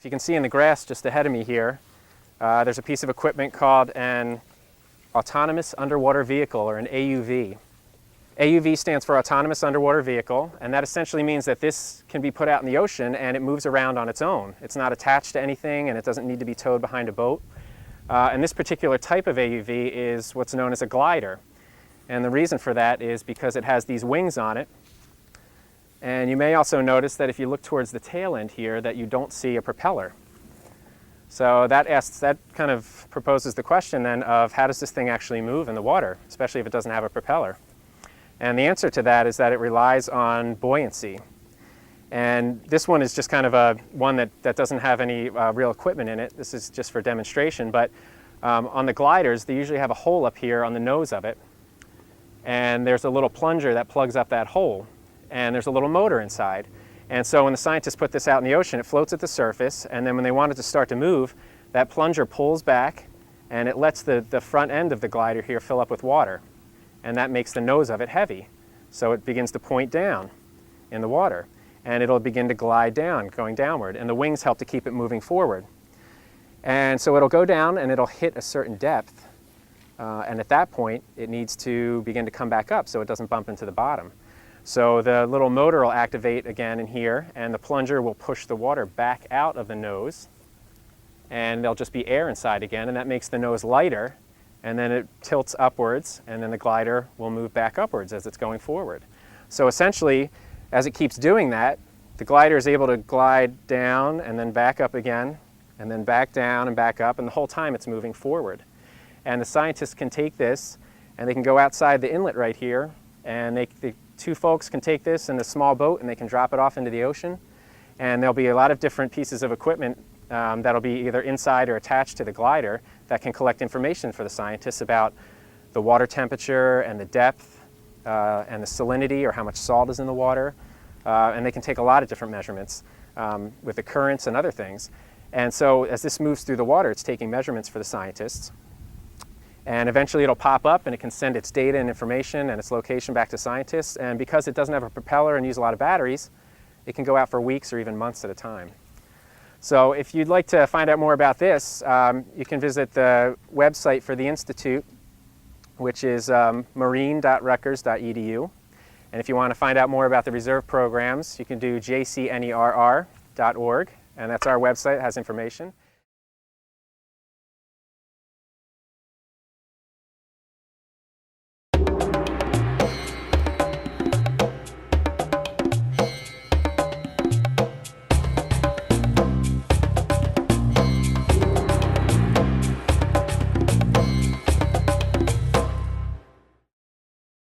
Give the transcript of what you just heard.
If you can see in the grass just ahead of me here, there's a piece of equipment called an Autonomous Underwater Vehicle, or an AUV. AUV stands for Autonomous Underwater Vehicle, and that essentially means that this can be put out in the ocean and it moves around on its own. It's not attached to anything and it doesn't need to be towed behind a boat. And this particular type of AUV is what's known as a glider. And the reason for that is because it has these wings on it. And you may also notice that if you look towards the tail end here that you don't see a propeller. So that kind of proposes the question then of how does this thing actually move in the water, especially if it doesn't have a propeller? And the answer to that is that it relies on buoyancy. And this one is just kind of one that doesn't have any real equipment in it. This is just for demonstration. But on the gliders, they usually have a hole up here on the nose of it. And there's a little plunger that plugs up that hole. And there's a little motor inside. And so when the scientists put this out in the ocean, it floats at the surface. And then when they want it to start to move, that plunger pulls back and it lets the front end of the glider here fill up with water. And that makes the nose of it heavy. So it begins to point down in the water. And it'll begin to glide down, going downward. And the wings help to keep it moving forward. And so it'll go down and it'll hit a certain depth. And at that point, it needs to begin to come back up so it doesn't bump into the bottom. So the little motor will activate again in here, and the plunger will push the water back out of the nose. And there'll just be air inside again, and that makes the nose lighter. And then it tilts upwards, and then the glider will move back upwards as it's going forward. So essentially, as it keeps doing that, the glider is able to glide down and then back up again, and then back down and back up, and the whole time it's moving forward. And the scientists can take this, and they can go outside the inlet right here, and the two folks can take this in a small boat, and they can drop it off into the ocean. And there'll be a lot of different pieces of equipment that'll be either inside or attached to the glider that can collect information for the scientists about the water temperature and the depth and the salinity, or how much salt is in the water. And they can take a lot of different measurements with the currents and other things. And so as this moves through the water, it's taking measurements for the scientists. And eventually it'll pop up and it can send its data and information and its location back to scientists. And because it doesn't have a propeller and use a lot of batteries, it can go out for weeks or even months at a time. So if you'd like to find out more about this, you can visit the website for the Institute, which is marine.rutgers.edu. And if you want to find out more about the reserve programs, you can do jcnerr.org, and that's our website, it has information.